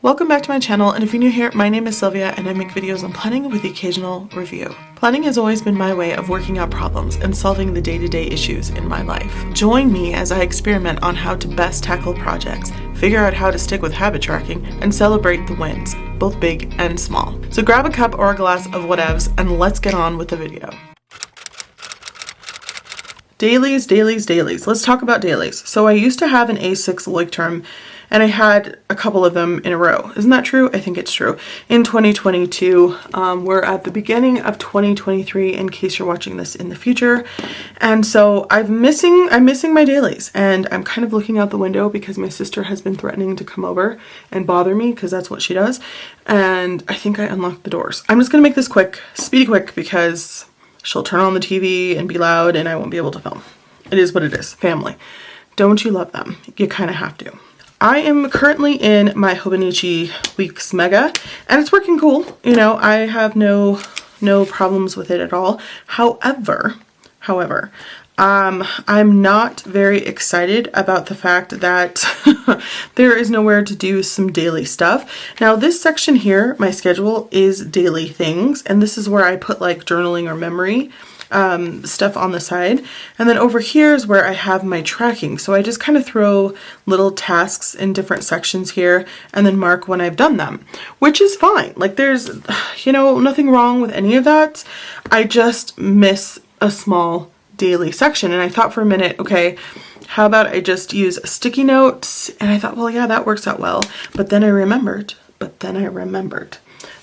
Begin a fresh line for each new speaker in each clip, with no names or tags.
Welcome back to my channel, and if you're new here, my name is Sylvia and I make videos on planning with the occasional review. Planning has always been my way of working out problems and solving the day-to-day issues in my life. Join me as I experiment on how to best tackle projects, figure out how to stick with habit tracking, and celebrate the wins, both big and small. So grab a cup or a glass of whatevs and let's get on with the video. Dailies. Let's talk about dailies. So I used to have an A6 Leuchtturm and I had a couple of them in a row. Isn't that true? I think it's true. In 2022, we're at the beginning of 2023 in case you're watching this in the future. And so I'm missing my dailies, and I'm kind of looking out the window because my sister has been threatening to come over and bother me because that's what she does. And I think I unlocked the doors. I'm just gonna make this quick, speedy quick, because she'll turn on the TV and be loud and I won't be able to film. It is what it is. Family. Don't you love them? You kind of have to. I am currently in my Hobonichi Weeks Mega and it's working cool. You know, I have no problems with it at all. However, I'm not very excited about the fact that there is nowhere to do some daily stuff. Now this section here, my schedule, is daily things, and this is where I put like journaling or memory stuff on the side. And then over here is where I have my tracking. So I just kind of throw little tasks in different sections here and then mark when I've done them, which is fine. Like there's, you know, nothing wrong with any of that. I just miss a small daily section. And I thought for a minute, okay, how about I just use sticky notes? And I thought, well, yeah, that works out well. But then I remembered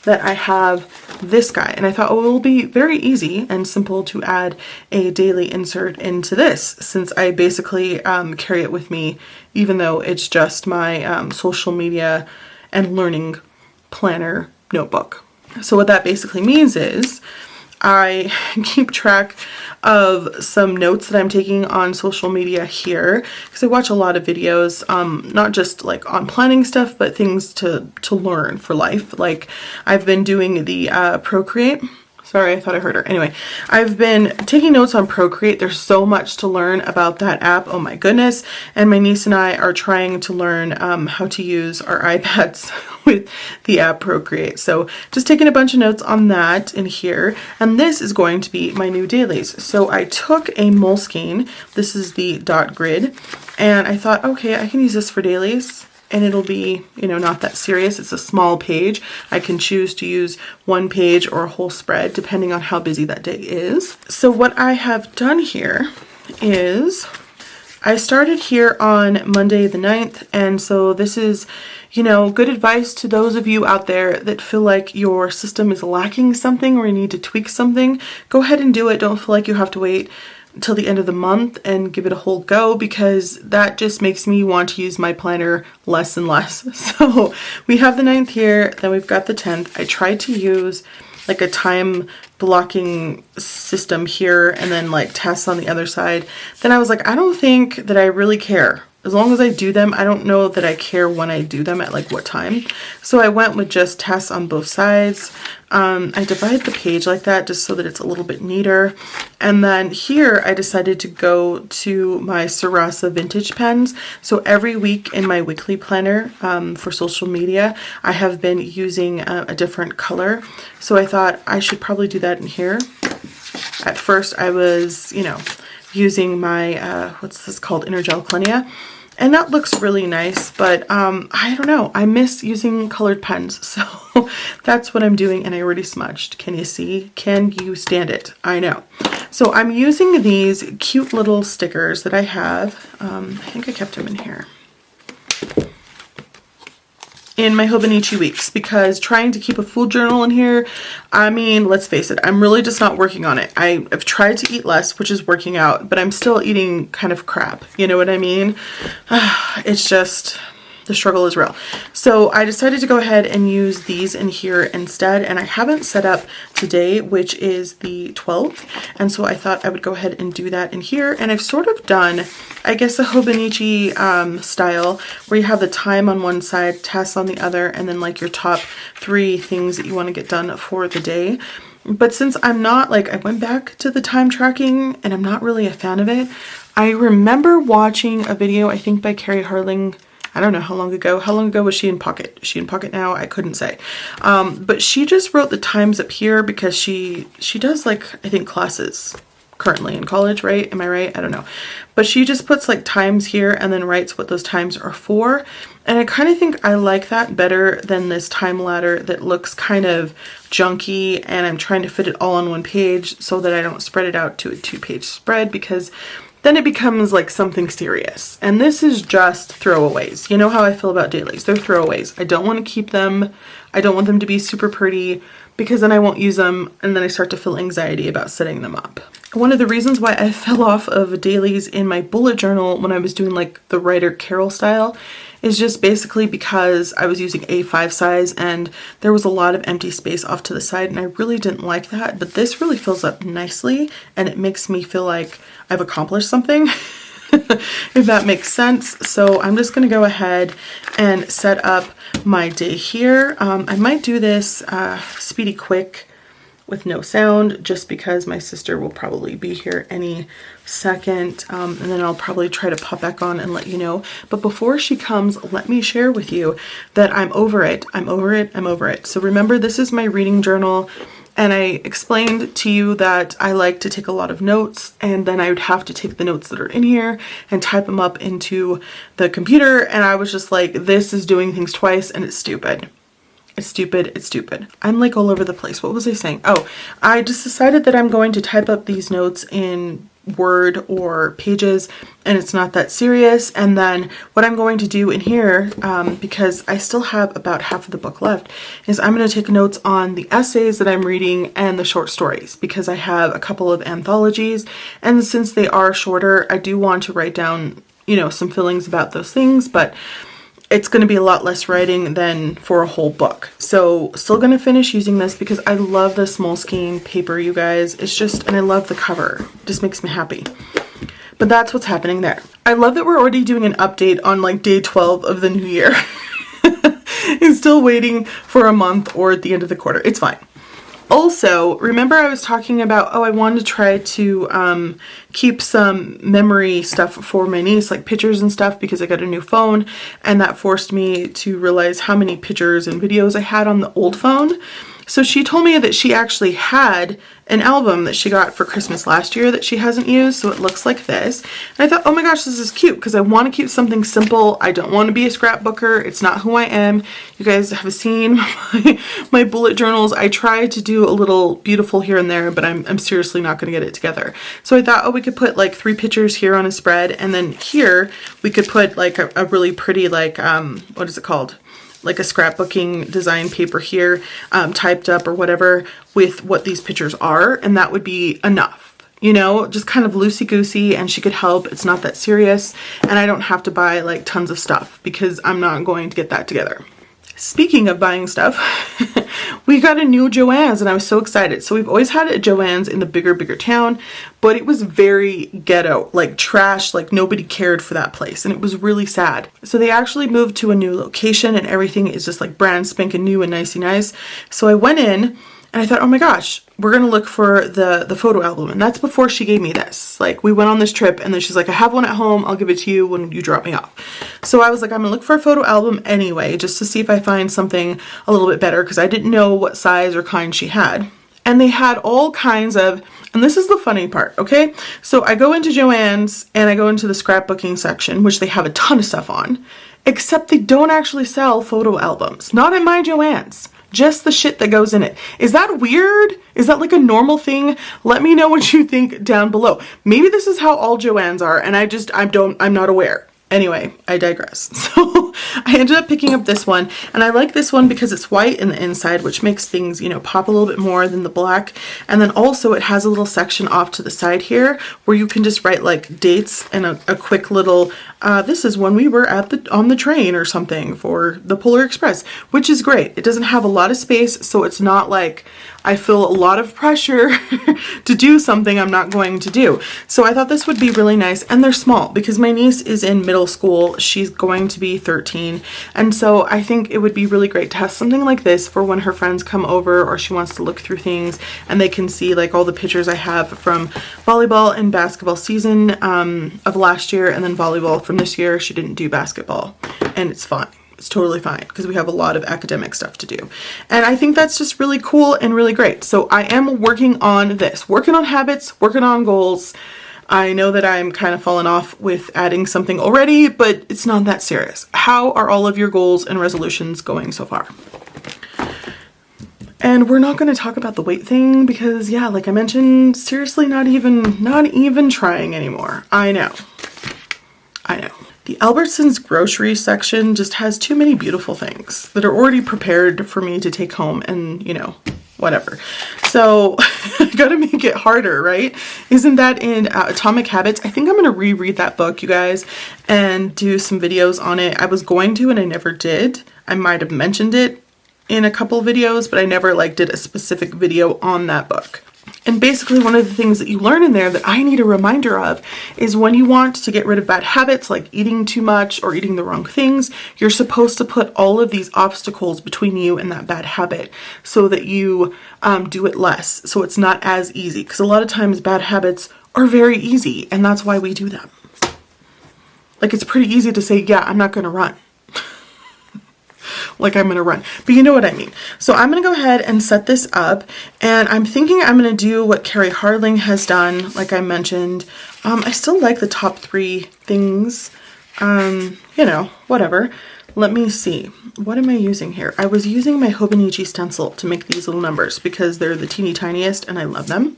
that I have this guy, and I thought, oh, it will be very easy and simple to add a daily insert into this, since I basically carry it with me, even though it's just my social media and learning planner notebook. So what that basically means is I keep track of some notes that I'm taking on social media here, because I watch a lot of videos, not just like on planning stuff, but things to learn for life. Like I've been doing the Procreate. Sorry, I thought I heard her. Anyway, I've been taking notes on Procreate. There's so much to learn about that app. Oh my goodness. And my niece and I are trying to learn how to use our iPads with the app Procreate. So just taking a bunch of notes on that in here. And this is going to be my new dailies. So I took a Moleskine. This is the dot grid. And I thought, okay, I can use this for dailies. And it'll be, you know, not that serious. It's a small page. I can choose to use one page or a whole spread depending on how busy that day is. So what I have done here is I started here on Monday the 9th. And so this is, you know, good advice to those of you out there that feel like your system is lacking something or you need to tweak something. Go ahead and do it. Don't feel like you have to wait till the end of the month and give it a whole go, because that just makes me want to use my planner less and less. So we have the 9th here, then we've got the 10th. I tried to use like a time blocking system here and then like tasks on the other side. Then I was like, I don't think that I really care. As long as I do them, I don't know that I care when I do them at like what time. So I went with just tasks on both sides. I divide the page like that just so that it's a little bit neater. And then here I decided to go to my Sarasa vintage pens. So every week in my weekly planner for social media, I have been using a different color. So I thought I should probably do that in here. At first I was, you know, using my, what's this called, Energel Clinia. And that looks really nice, but I don't know. I miss using colored pens, so that's what I'm doing, and I already smudged. Can you see? Can you stand it? I know. So I'm using these cute little stickers that I have. I think I kept them in here. In my Hobonichi Weeks, because trying to keep a food journal in here, I mean, let's face it, I'm really just not working on it. I've tried to eat less, which is working out, but I'm still eating kind of crap. You know what I mean? It's just, the struggle is real. So I decided to go ahead and use these in here instead, and I haven't set up today, which is the 12th, and so I thought I would go ahead and do that in here. And I've sort of done, I guess, a Hobonichi style, where you have the time on one side, tasks on the other, and then like your top 3 things that you want to get done for the day. But since I'm not, like, I went back to the time tracking and I'm not really a fan of it. I remember watching a video, I think by Carrie Harling, I don't know how long ago. How long ago was she in Pocket? Is she in Pocket now? I couldn't say. But she just wrote the times up here because she does like, I think, classes currently in college, right? Am I right? I don't know. But she just puts like times here and then writes what those times are for. And I kind of think I like that better than this time ladder that looks kind of junky, and I'm trying to fit it all on one page so that I don't spread it out to a 2-page spread, because then it becomes like something serious. And this is just throwaways. You know how I feel about dailies. They're throwaways. I don't want to keep them. I don't want them to be super pretty, because then I won't use them and then I start to feel anxiety about setting them up. One of the reasons why I fell off of dailies in my bullet journal when I was doing like the writer Carol style is just basically because I was using A5 size and there was a lot of empty space off to the side, and I really didn't like that. But this really fills up nicely and it makes me feel like I've accomplished something. If that makes sense. So I'm just going to go ahead and set up my day here. I might do this speedy quick with no sound, just because my sister will probably be here any second, and then I'll probably try to pop back on and let you know. But before she comes, let me share with you that I'm over it. I'm over it. I'm over it. So remember, this is my reading journal. And I explained to you that I like to take a lot of notes, and then I would have to take the notes that are in here and type them up into the computer. And I was just like, this is doing things twice and it's stupid. It's stupid. It's stupid. I'm like all over the place. What was I saying? Oh, I just decided that I'm going to type up these notes in Word or Pages, and it's not that serious. And then what I'm going to do in here, because I still have about half of the book left, is I'm going to take notes on the essays that I'm reading and the short stories, because I have a couple of anthologies, and since they are shorter, I do want to write down, you know, some feelings about those things, but it's going to be a lot less writing than for a whole book. So still going to finish using this because I love the Moleskine paper, you guys. It's just, and I love the cover. It just makes me happy. But that's what's happening there. I love that we're already doing an update on like day 12 of the new year. And still waiting for a month or at the end of the quarter. It's fine. Also, remember I was talking about, I wanted to try to keep some memory stuff for my niece, like pictures and stuff, because I got a new phone, and that forced me to realize how many pictures and videos I had on the old phone. So she told me that she actually had an album that she got for Christmas last year that she hasn't used, so it looks like this. And I thought, oh my gosh, this is cute, because I want to keep something simple. I don't want to be a scrapbooker. It's not who I am. You guys have seen my bullet journals. I try to do a little beautiful here and there, but I'm seriously not going to get it together. So I thought, we could put like 3 pictures here on a spread, and then here we could put like a really pretty, like, what is it called? Like a scrapbooking design paper here, typed up or whatever, with what these pictures are, and that would be enough. You know, just kind of loosey-goosey, and she could help. It's not that serious, and I don't have to buy like tons of stuff because I'm not going to get that together. Speaking of buying stuff, we got a new Joann's, and I was so excited. So we've always had it at Joann's in the bigger town, but it was very ghetto, like trash, like nobody cared for that place, and it was really sad. So they actually moved to a new location, and everything is just like brand spanking new and nicey nice. So I went in, and I thought, oh my gosh, we're going to look for the photo album. And that's before she gave me this. Like, we went on this trip, and then she's like, I have one at home. I'll give it to you when you drop me off. So I was like, I'm going to look for a photo album anyway, just to see if I find something a little bit better, because I didn't know what size or kind she had. And they had all kinds of, and this is the funny part, okay? So I go into Joann's, and I go into the scrapbooking section, which they have a ton of stuff on, except they don't actually sell photo albums. Not at my Joann's. Just the shit that goes in it. Is that weird? Is that like a normal thing? Let me know what you think down below. Maybe this is how all Joann's are, and I'm not aware. Anyway, I digress. So I ended up picking up this one, and I like this one because it's white in the inside, which makes things, you know, pop a little bit more than the black. And then also it has a little section off to the side here where you can just write like dates and a quick little, this is when we were on the train or something for the Polar Express, which is great. It doesn't have a lot of space, so it's not like I feel a lot of pressure to do something I'm not going to do. So I thought this would be really nice, and they're small because my niece is in middle school. She's going to be 14. And so I think it would be really great to have something like this for when her friends come over or she wants to look through things and they can see like all the pictures I have from volleyball and basketball season of last year, and then volleyball from this year. She didn't do basketball, and it's fine. It's totally fine because we have a lot of academic stuff to do. And I think that's just really cool and really great. So I am working on this, working on habits, working on goals. I know that I'm kind of falling off with adding something already, but it's not that serious. How are all of your goals and resolutions going so far? And we're not going to talk about the weight thing because, yeah, like I mentioned, seriously, not even trying anymore. I know. The Albertsons grocery section just has too many beautiful things that are already prepared for me to take home and, you know, whatever. So I gotta make it harder, right? Isn't that in Atomic Habits? I think I'm gonna reread that book, you guys, and do some videos on it. I was going to and I never did. I might have mentioned it in a couple videos, but I never like did a specific video on that book. And basically one of the things that you learn in there that I need a reminder of is when you want to get rid of bad habits like eating too much or eating the wrong things, you're supposed to put all of these obstacles between you and that bad habit so that you do it less, so it's not as easy. Because a lot of times bad habits are very easy, and that's why we do them. Like, it's pretty easy to say, yeah, I'm not going to run. Like I'm gonna run, but you know what I mean. So I'm gonna go ahead and set this up, and I'm thinking I'm gonna do what Carrie Harding has done, like I mentioned. I still like the top 3 things, you know, whatever. Let me see, what am I using here? I was using my Hobonichi stencil to make these little numbers because they're the teeny tiniest and I love them.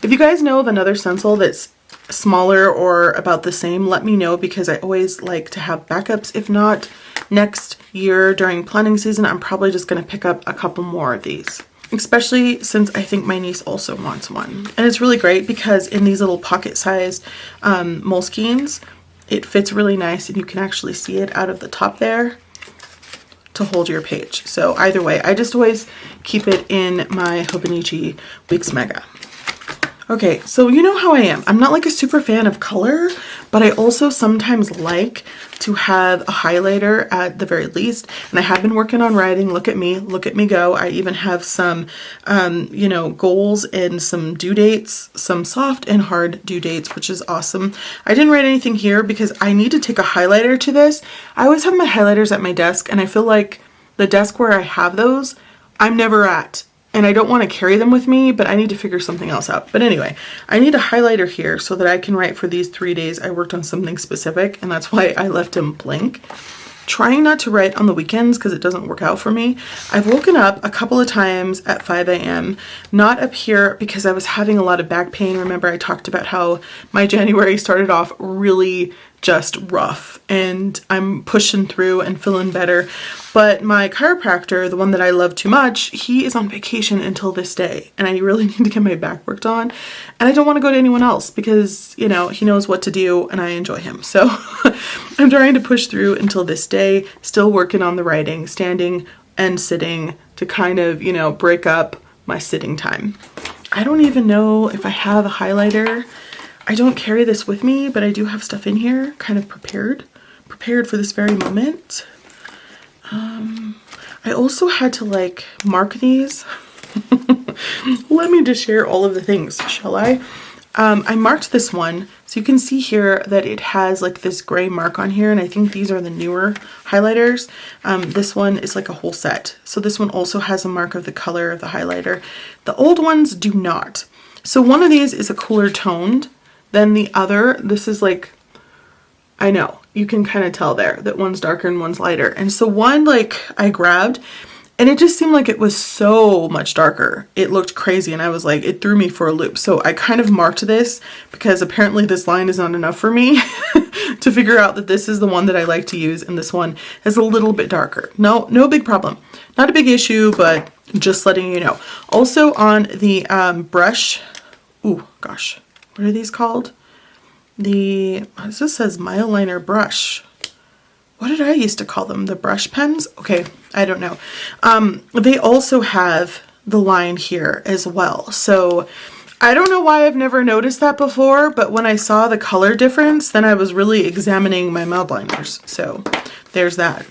If you guys know of another stencil that's smaller or about the same, let me know, because I always like to have backups. If not, next year during planning season, I'm probably just going to pick up a couple more of these, especially since I think my niece also wants one. And it's really great because in these little pocket-sized Moleskines, it fits really nice and you can actually see it out of the top there to hold your page. So either way, I just always keep it in my Hobonichi Weeks Mega. Okay, so you know how I am. I'm not like a super fan of color, but I also sometimes like to have a highlighter at the very least. And I have been working on writing. Look at me go. I even have some, you know, goals and some due dates, some soft and hard due dates, which is awesome. I didn't write anything here because I need to take a highlighter to this. I always have my highlighters at my desk, and I feel like the desk where I have those, I'm never at. And I don't want to carry them with me, but I need to figure something else out. But anyway, I need a highlighter here so that I can write for these 3 days. I worked on something specific, and that's why I left them blank. Trying not to write on the weekends because it doesn't work out for me. I've woken up a couple of times at 5 a.m. Not up here because I was having a lot of back pain. Remember, I talked about how my January started off really just rough, and I'm pushing through and feeling better. But my chiropractor, the one that I love too much, he is on vacation until this day, and I really need to get my back worked on. And I don't want to go to anyone else because, you know, he knows what to do and I enjoy him. So I'm trying to push through until this day, still working on the writing, standing and sitting to kind of, you know, break up my sitting time. I don't even know if I have a highlighter. I don't carry this with me, but I do have stuff in here kind of prepared for this very moment. I also had to like mark these. Let me just share all of the things, shall I? I marked this one, so you can see here that it has like this gray mark on here, and I think these are the newer highlighters. This one is like a whole set. So this one also has a mark of the color of the highlighter. The old ones do not. So one of these is a cooler toned than the other. This is like, I know, you can kind of tell there that one's darker and one's lighter. And so one like I grabbed, and it just seemed like it was so much darker. It looked crazy, and I was like, it threw me for a loop. So I kind of marked this because apparently this line is not enough for me to figure out that this is the one that I like to use, and this one is a little bit darker. No big problem. Not a big issue, but just letting you know. Also on the brush, ooh, gosh, what are these called? This says Mildliner brush. What did I used to call them? The brush pens? Okay, I don't know. They also have the line here as well. So I don't know why I've never noticed that before, but when I saw the color difference, then I was really examining my Mildliners. So there's that.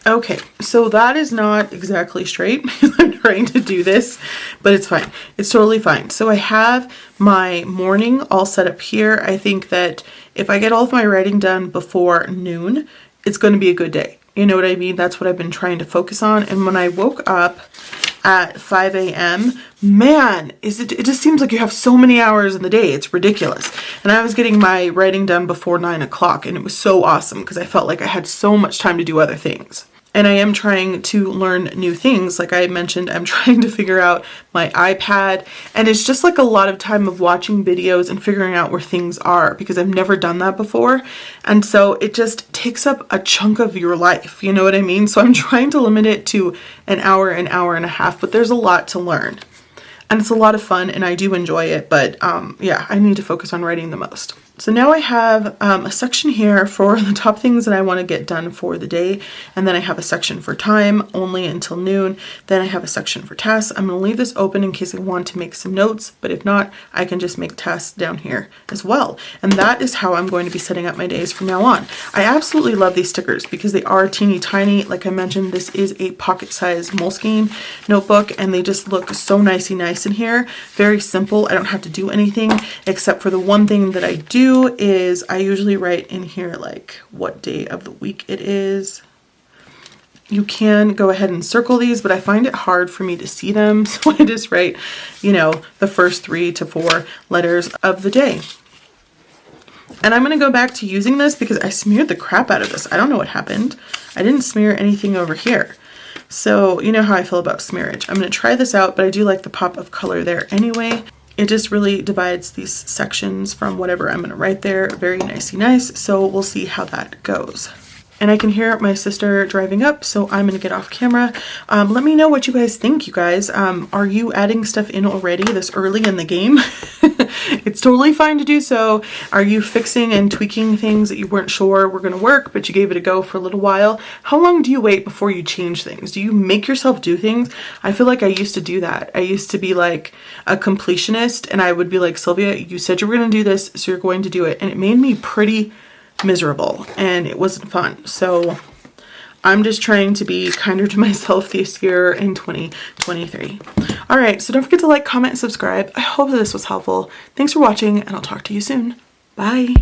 Okay, so that is not exactly straight because I'm trying to do this, but it's fine. It's totally fine. So I have my morning all set up here. I think that if I get all of my writing done before noon, it's going to be a good day. You know what I mean? That's what I've been trying to focus on. And when I woke up at 5 a.m., man, it just seems like you have so many hours in the day. It's ridiculous. And I was getting my writing done before 9 o'clock, and it was so awesome because I felt like I had so much time to do other things. And I am trying to learn new things. Like I mentioned, I'm trying to figure out my iPad, and it's just like a lot of time of watching videos and figuring out where things are because I've never done that before. And so it just takes up a chunk of your life. You know what I mean? So I'm trying to limit it to an hour and a half, but there's a lot to learn. And it's a lot of fun and I do enjoy it, but yeah, I need to focus on writing the most. So now I have a section here for the top things that I want to get done for the day. And then I have a section for time only until noon. Then I have a section for tasks. I'm going to leave this open in case I want to make some notes, but if not, I can just make tasks down here as well. And that is how I'm going to be setting up my days from now on. I absolutely love these stickers because they are teeny tiny. Like I mentioned, this is a pocket size Moleskine notebook and they just look so nicey nice in here. Very simple. I don't have to do anything except for the one thing that I do is I usually write in here like what day of the week it is. You can go ahead and circle these, but I find it hard for me to see them. So I just write, you know, the first 3 to 4 letters of the day. And I'm going to go back to using this because I smeared the crap out of this. I don't know what happened. I didn't smear anything over here. So you know how I feel about smearage. I'm going to try this out, but I do like the pop of color there anyway. It just really divides these sections from whatever I'm going to write there. Very nicey nice. So we'll see how that goes. And I can hear my sister driving up, so I'm going to get off camera. Let me know what you guys think, you guys. Are you adding stuff in already this early in the game? It's totally fine to do so. Are you fixing and tweaking things that you weren't sure were going to work, but you gave it a go for a little while? How long do you wait before you change things? Do you make yourself do things? I feel like I used to do that. I used to be like a completionist, and I would be like, Sylvia, you said you were going to do this, so you're going to do it. And it made me pretty miserable and it wasn't fun. So I'm just trying to be kinder to myself this year in 2023. All right, so don't forget to like, comment, and subscribe. I hope that this was helpful. Thanks for watching and I'll talk to you soon. Bye.